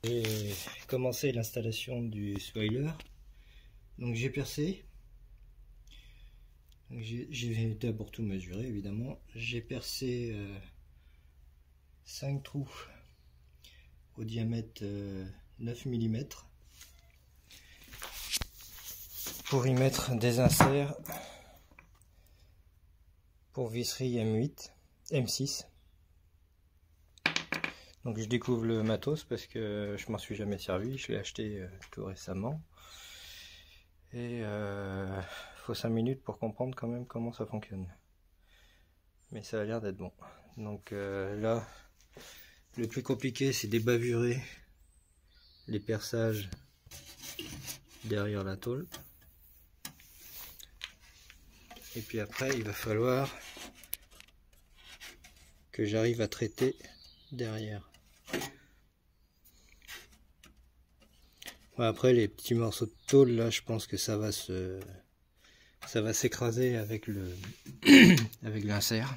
J'ai commencé l'installation du spoiler. Donc j'ai percé. J'ai d'abord tout mesuré évidemment. J'ai percé 5 trous au diamètre 9 mm pour y mettre des inserts pour visserie M8, M6. Donc je découvre le matos parce que je m'en suis jamais servi, je l'ai acheté tout récemment. Et faut 5 minutes pour comprendre quand même comment ça fonctionne. Mais ça a l'air d'être bon. Donc là, le plus compliqué c'est d'ébavurer les perçages derrière la tôle. Et puis après il va falloir que j'arrive à traiter derrière. Ouais, après les petits morceaux de tôle là, je pense que ça va s'écraser avec le avec l'insert.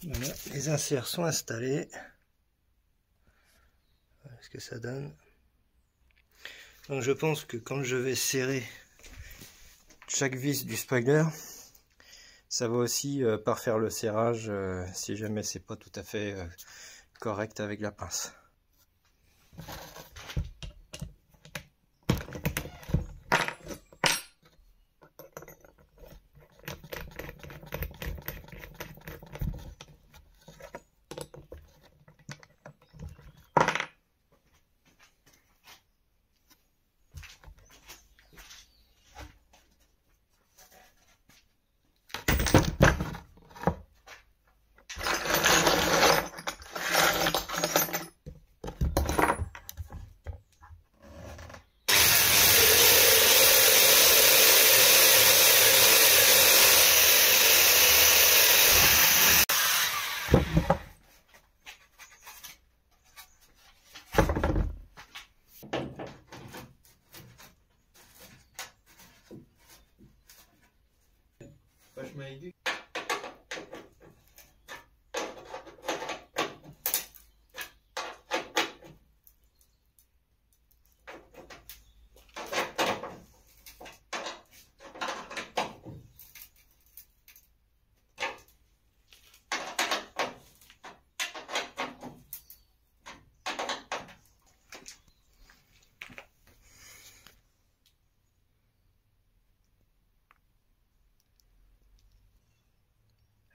Voilà, les inserts sont installés. Voilà ce que ça donne. Donc je pense que quand je vais serrer chaque vis du spoiler, ça va aussi parfaire le serrage si jamais c'est pas tout à fait correct avec la pince.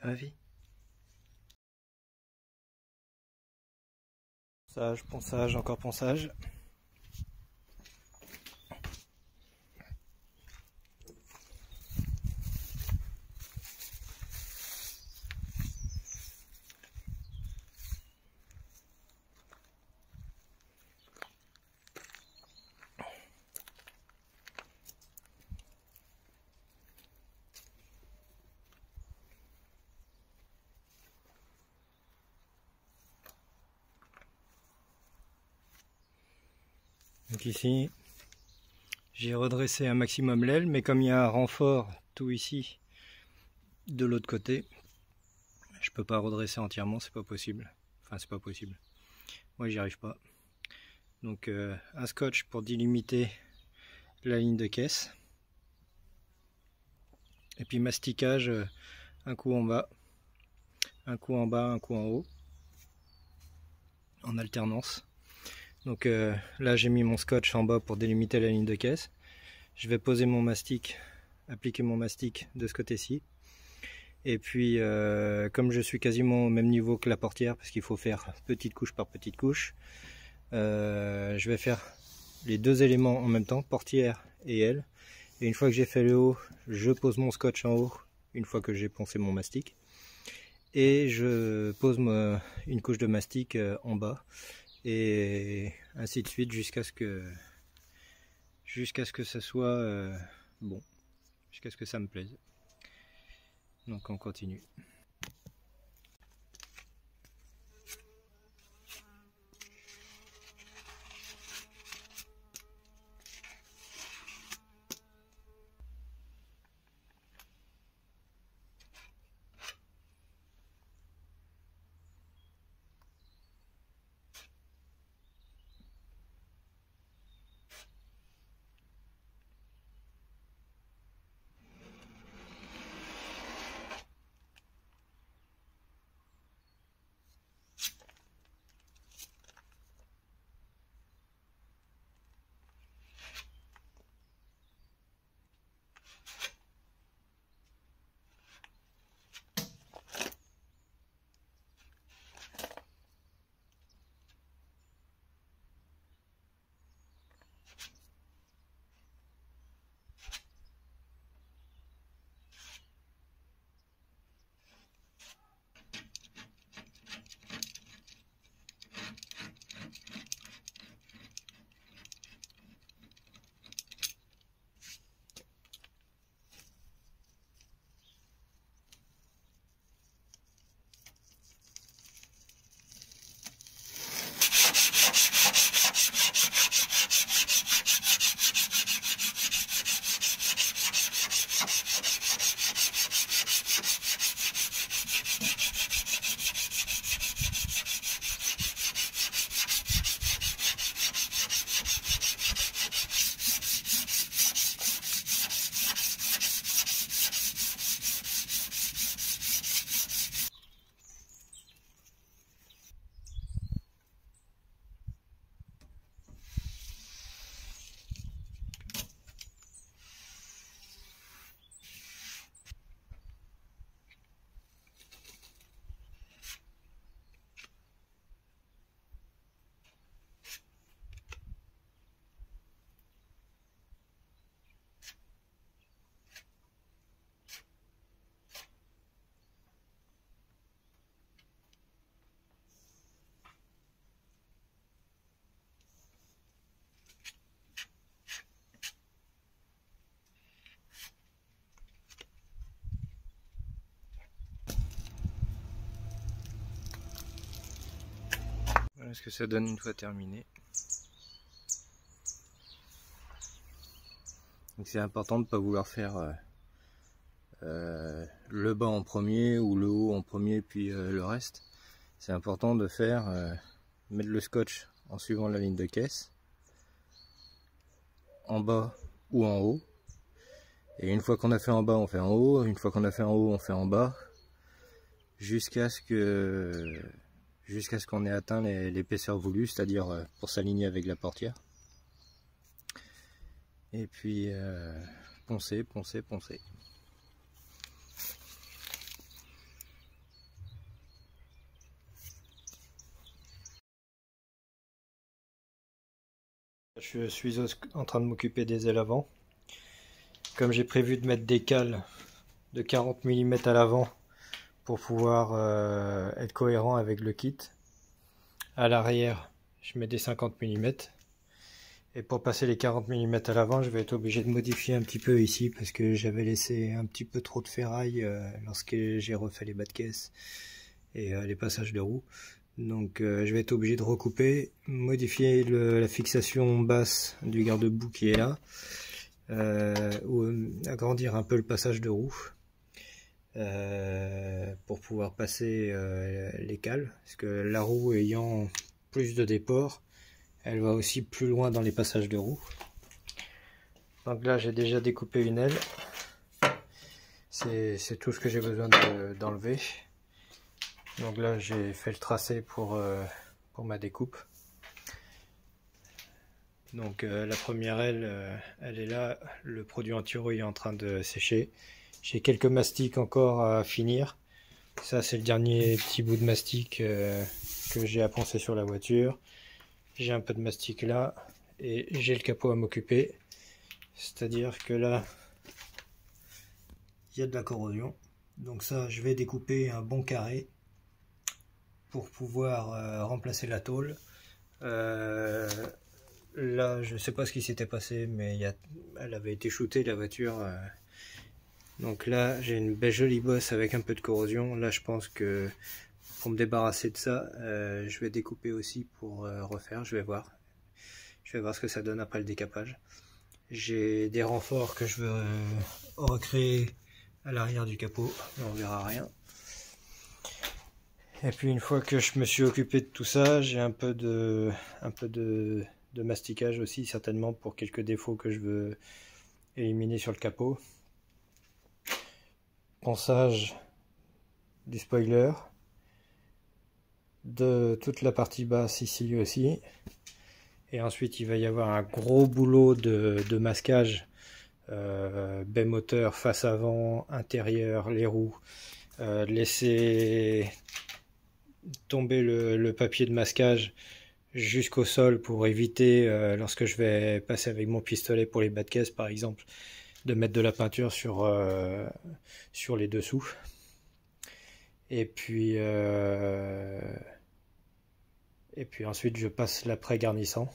Ravi. Ponçage, encore ponçage. Donc ici, j'ai redressé un maximum l'aile, mais comme il y a un renfort tout ici, de l'autre côté, je peux pas redresser entièrement, c'est pas possible. Enfin, c'est pas possible. Moi, j'y arrive pas. Donc, un scotch pour délimiter la ligne de caisse. Et puis masticage, un coup en bas, un coup en bas, un coup en haut, en alternance. Donc là j'ai mis mon scotch en bas pour délimiter la ligne de caisse. Je vais poser mon mastic, appliquer mon mastic de ce côté-ci. Et puis comme je suis quasiment au même niveau que la portière, parce qu'il faut faire petite couche par petite couche, je vais faire les deux éléments en même temps, portière et aile. Et une fois que j'ai fait le haut, je pose mon scotch en haut, une fois que j'ai poncé mon mastic. Et je pose une couche de mastic en bas. Et ainsi de suite jusqu'à ce que ça soit bon, jusqu'à ce que ça me plaise. Donc on continue. Voilà ce que ça donne une fois terminé. Donc c'est important de ne pas vouloir faire le bas en premier ou le haut en premier puis le reste. C'est important de faire mettre le scotch en suivant la ligne de caisse, en bas ou en haut. Et une fois qu'on a fait en bas, on fait en haut. Une fois qu'on a fait en haut, on fait en bas. Jusqu'à ce qu'on ait atteint l'épaisseur voulue, c'est-à-dire pour s'aligner avec la portière. Et puis poncer, poncer, poncer. Je suis en train de m'occuper des ailes avant. Comme j'ai prévu de mettre des cales de 40 mm à l'avant pour pouvoir être cohérent avec le kit. À l'arrière, je mets des 50 mm. Et pour passer les 40 mm à l'avant, je vais être obligé de modifier un petit peu ici parce que j'avais laissé un petit peu trop de ferraille lorsque j'ai refait les bas de caisse et les passages de roue. Donc je vais être obligé de recouper, modifier la fixation basse du garde-boue qui est là, ou agrandir un peu le passage de roue pour pouvoir passer les cales, parce que la roue ayant plus de déport, elle va aussi plus loin dans les passages de roue. Donc là j'ai déjà découpé une aile, c'est tout ce que j'ai besoin d'enlever. Donc là j'ai fait le tracé pour ma découpe. Donc la première aile, elle est là, le produit anti-rouille est en train de sécher. J'ai quelques mastiques encore à finir. Ça c'est le dernier petit bout de mastic que j'ai à poncer sur la voiture. J'ai un peu de mastic là et j'ai le capot à m'occuper. C'est-à-dire que là, il y a de la corrosion. Donc ça, je vais découper un bon carré pour pouvoir remplacer la tôle. Là, je ne sais pas ce qui s'était passé, mais elle avait été shootée la voiture. Donc là, j'ai une belle jolie bosse avec un peu de corrosion. Là, je pense que pour me débarrasser de ça, je vais découper aussi pour refaire. Je vais voir ce que ça donne après le décapage. J'ai des renforts que je veux recréer à l'arrière du capot, mais on verra rien. Et puis une fois que je me suis occupé de tout ça, j'ai un peu de masticage aussi, certainement pour quelques défauts que je veux éliminer sur le capot. Ponçage du spoiler, de toute la partie basse ici aussi. Et ensuite il va y avoir un gros boulot de masquage, baie moteur, face avant, intérieur, les roues, laisser tomber le papier de masquage jusqu'au sol pour éviter, lorsque je vais passer avec mon pistolet pour les bas de caisse par exemple, de mettre de la peinture sur les dessous. Et puis ensuite je passe l'après-garnissant.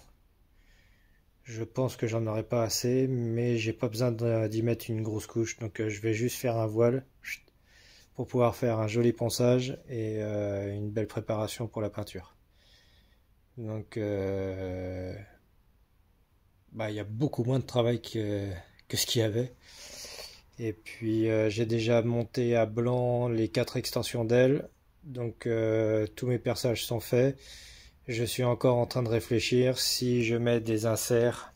Je pense que j'en aurai pas assez, mais j'ai pas besoin d'y mettre une grosse couche, donc je vais juste faire un voile pour pouvoir faire un joli ponçage et une belle préparation pour la peinture. Donc il y a beaucoup moins de travail que ce qu'il y avait. Et puis j'ai déjà monté à blanc les 4 extensions d'ailes, donc tous mes perçages sont faits. Je suis encore en train de réfléchir si je mets des inserts.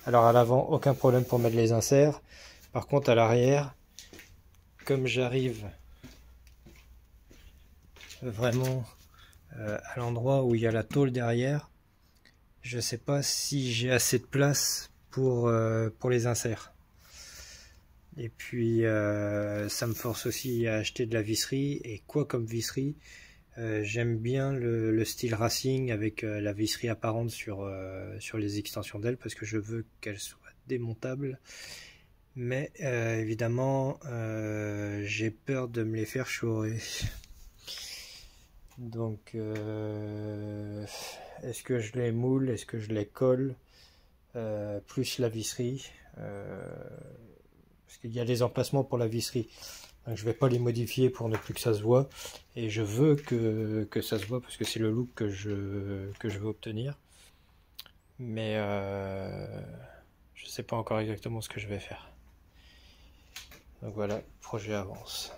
Alors à l'avant, aucun problème pour mettre les inserts. Par contre à l'arrière, comme j'arrive vraiment à l'endroit où il y a la tôle derrière, je ne sais pas si j'ai assez de place pour les inserts. Et puis ça me force aussi à acheter de la visserie. Et quoi comme visserie? J'aime bien le style racing avec la visserie apparente sur les extensions d'ailes parce que je veux qu'elles soient démontables. Mais évidemment, j'ai peur de me les faire chourer. Donc, est-ce que je les moule? Est-ce que je les colle? Plus la visserie. Parce qu'il y a des emplacements pour la visserie. Donc je vais pas les modifier pour ne plus que ça se voit, et je veux que ça se voit parce que c'est le look que je veux obtenir, mais je sais pas encore exactement ce que je vais faire. Donc voilà, le projet avance.